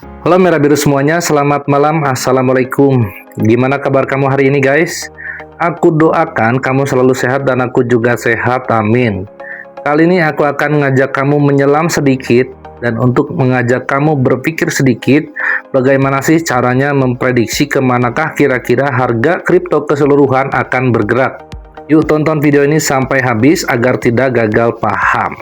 Halo merah biru semuanya, selamat malam, assalamualaikum. Gimana kabar kamu hari ini guys? Aku doakan kamu selalu sehat dan aku juga sehat, amin. Kali ini aku akan mengajak kamu menyelam sedikit dan untuk mengajak kamu berpikir sedikit bagaimana sih caranya memprediksi kemanakah kira-kira harga kripto keseluruhan akan bergerak. Yuk tonton video ini sampai habis agar tidak gagal paham.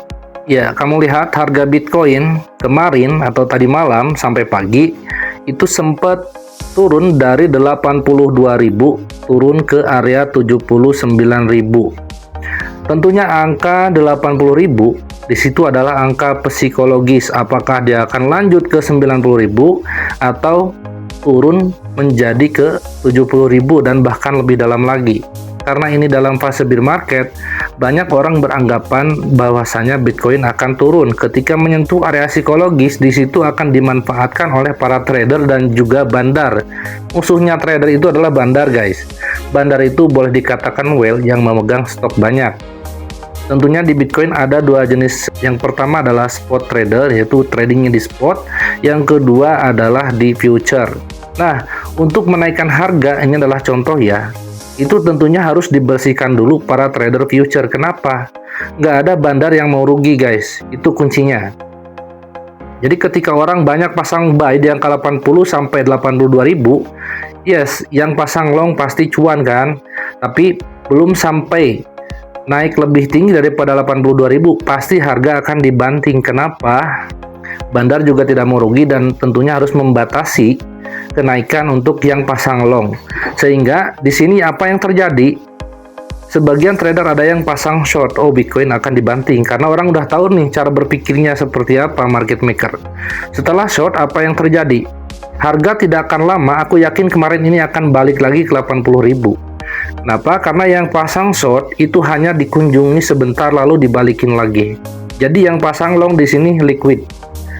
Ya, kamu lihat harga Bitcoin kemarin atau tadi malam sampai pagi itu sempat turun dari 82.000 turun ke area 79.000. Tentunya angka 80.000 di situ adalah angka psikologis, apakah dia akan lanjut ke 90.000 atau turun menjadi ke 70.000 dan bahkan lebih dalam lagi. Karena ini dalam fase bear market, banyak orang beranggapan bahwasanya Bitcoin akan turun. Ketika menyentuh area psikologis, di situ akan dimanfaatkan oleh para trader dan juga bandar. Musuhnya trader itu adalah bandar, guys. Bandar itu boleh dikatakan whale yang memegang stok banyak. Tentunya di Bitcoin ada dua jenis. Yang pertama adalah spot trader, yaitu tradingnya di spot. Yang kedua adalah di future. Nah, untuk menaikkan harga, ini adalah contoh ya. Itu tentunya harus dibersihkan dulu para trader future. Kenapa? Nggak ada bandar yang mau rugi guys, itu kuncinya. Jadi ketika orang banyak pasang buy di angka 80 sampai 82.000, yes, yang pasang long pasti cuan kan, tapi belum sampai naik lebih tinggi daripada 82.000, pasti harga akan dibanting. Kenapa? Bandar juga tidak mau rugi dan tentunya harus membatasi kenaikan untuk yang pasang long. Sehingga di sini apa yang terjadi? Sebagian trader ada yang pasang short, oh Bitcoin akan dibanting karena orang udah tahu nih cara berpikirnya seperti apa market maker. Setelah short, apa yang terjadi? Harga tidak akan lama, aku yakin kemarin ini akan balik lagi ke 80.000. Kenapa? Karena yang pasang short itu hanya dikunjungi sebentar lalu dibalikin lagi. Jadi yang pasang long di sini liquid,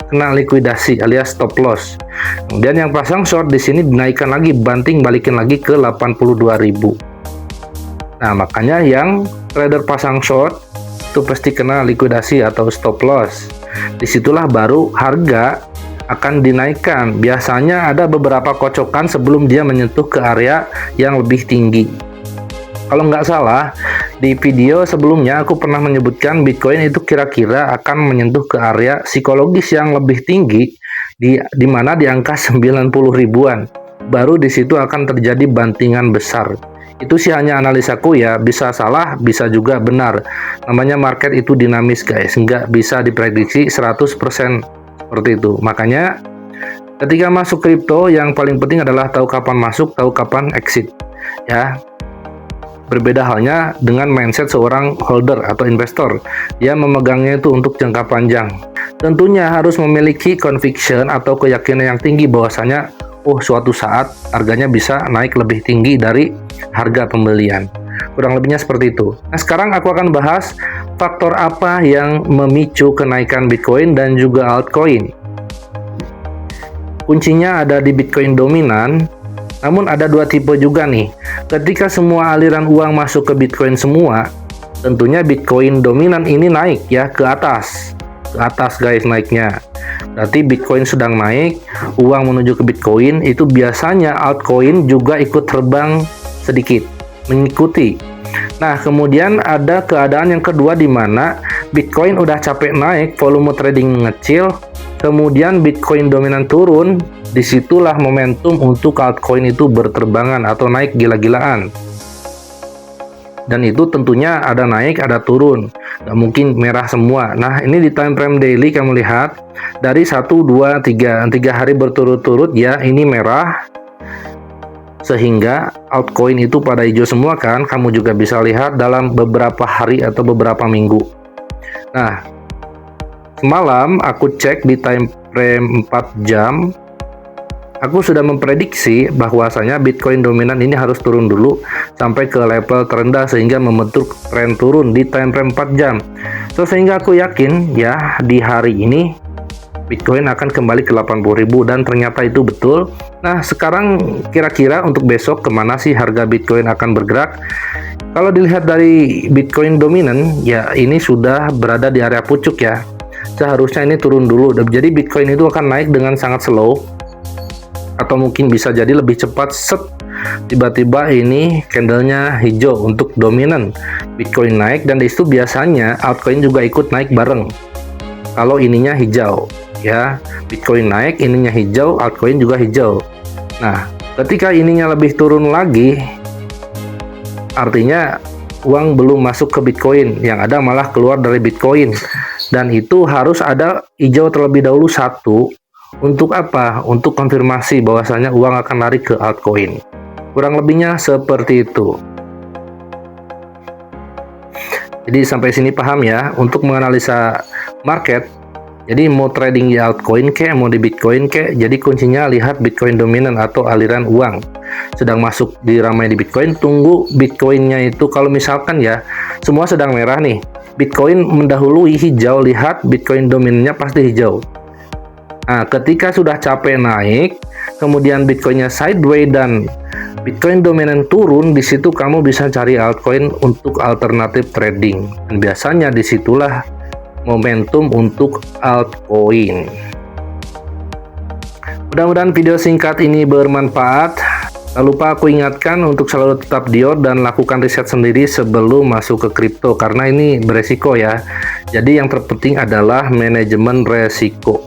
kena likuidasi alias stop loss. Kemudian yang pasang short di sini dinaikkan lagi, banting balikin lagi ke 82.000. Nah, makanya yang trader pasang short itu pasti kena likuidasi atau stop loss. Disitulah baru harga akan dinaikkan. Biasanya ada beberapa kocokan sebelum dia menyentuh ke area yang lebih tinggi. Kalau nggak salah, di video sebelumnya aku pernah menyebutkan Bitcoin itu kira-kira akan menyentuh ke area psikologis yang lebih tinggi di mana di angka 90 ribuan. Baru di situ akan terjadi bantingan besar. Itu sih hanya analisaku ya, bisa salah, bisa juga benar. Namanya market itu dinamis guys, nggak bisa diprediksi 100% seperti itu. Makanya ketika masuk kripto yang paling penting adalah tahu kapan masuk, tahu kapan exit. Ya. Berbeda halnya dengan mindset seorang holder atau investor. Dia memegangnya itu untuk jangka panjang. Tentunya harus memiliki conviction atau keyakinan yang tinggi bahwasanya suatu saat harganya bisa naik lebih tinggi dari harga pembelian. Kurang lebihnya seperti itu. Nah, sekarang aku akan bahas faktor apa yang memicu kenaikan Bitcoin dan juga altcoin. Kuncinya ada di Bitcoin dominan. Namun ada dua tipe juga nih. Ketika semua aliran uang masuk ke Bitcoin semua, tentunya Bitcoin dominan ini naik ya ke atas. Ke atas guys naiknya. Berarti Bitcoin sedang naik, uang menuju ke Bitcoin, itu biasanya altcoin juga ikut terbang sedikit, mengikuti. Nah, kemudian ada keadaan yang kedua di mana Bitcoin udah capek naik, volume trading mengecil, kemudian Bitcoin dominan turun. Disitulah momentum untuk altcoin itu berterbangan atau naik gila-gilaan. Dan itu tentunya ada naik, ada turun. Nggak mungkin merah semua. Nah, ini di time frame daily kamu lihat. Dari 1, 2, 3 hari berturut-turut ya, ini merah. Sehingga altcoin itu pada hijau semua kan. Kamu juga bisa lihat dalam beberapa hari atau beberapa minggu. Nah, semalam aku cek di time frame 4 jam. Aku sudah memprediksi bahwasanya Bitcoin dominan ini harus turun dulu sampai ke level terendah sehingga membentuk tren turun di time frame 4 jam. Sehingga aku yakin ya di hari ini Bitcoin akan kembali ke 80.000 dan ternyata itu betul. Nah, sekarang kira-kira untuk besok kemana sih harga Bitcoin akan bergerak? Kalau dilihat dari Bitcoin dominan, ya ini sudah berada di area pucuk ya. seharusnya ini turun dulu. Jadi Bitcoin itu akan naik dengan sangat slow, atau mungkin bisa jadi lebih cepat. Tiba-tiba ini candlenya hijau untuk dominan, Bitcoin naik, dan disitu biasanya altcoin juga ikut naik bareng. Kalau ininya hijau, ya, Bitcoin naik, ininya hijau, altcoin juga hijau. Nah, ketika ininya lebih turun lagi, artinya uang belum masuk ke Bitcoin, yang ada malah keluar dari Bitcoin. Dan itu harus ada hijau terlebih dahulu satu. Untuk apa? Untuk konfirmasi bahwasanya uang akan lari ke altcoin. Kurang lebihnya seperti itu. Jadi sampai sini paham ya, untuk menganalisa market. Jadi mau trading di altcoin kek, mau di Bitcoin kek, jadi kuncinya lihat Bitcoin dominan atau aliran uang. Sedang masuk di ramai di Bitcoin, tunggu Bitcoinnya itu, kalau misalkan ya, semua sedang merah nih, Bitcoin mendahului hijau, lihat Bitcoin dominannya pasti hijau. Nah, ketika sudah capek naik, kemudian Bitcoinnya sideways dan Bitcoin dominan turun, di situ kamu bisa cari altcoin untuk alternatif trading. Dan biasanya disitulah momentum untuk altcoin. Mudah-mudahan video singkat ini bermanfaat. Tak lupa aku ingatkan untuk selalu tetap diot dan lakukan riset sendiri sebelum masuk ke kripto, karena ini beresiko ya. Jadi yang terpenting adalah manajemen resiko.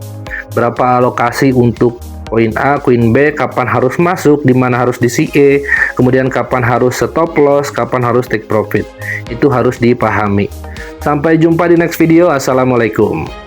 Berapa alokasi untuk koin A, koin B, kapan harus masuk, di mana harus di CA, kemudian kapan harus stop loss, kapan harus take profit. Itu harus dipahami. Sampai jumpa di next video. Assalamualaikum.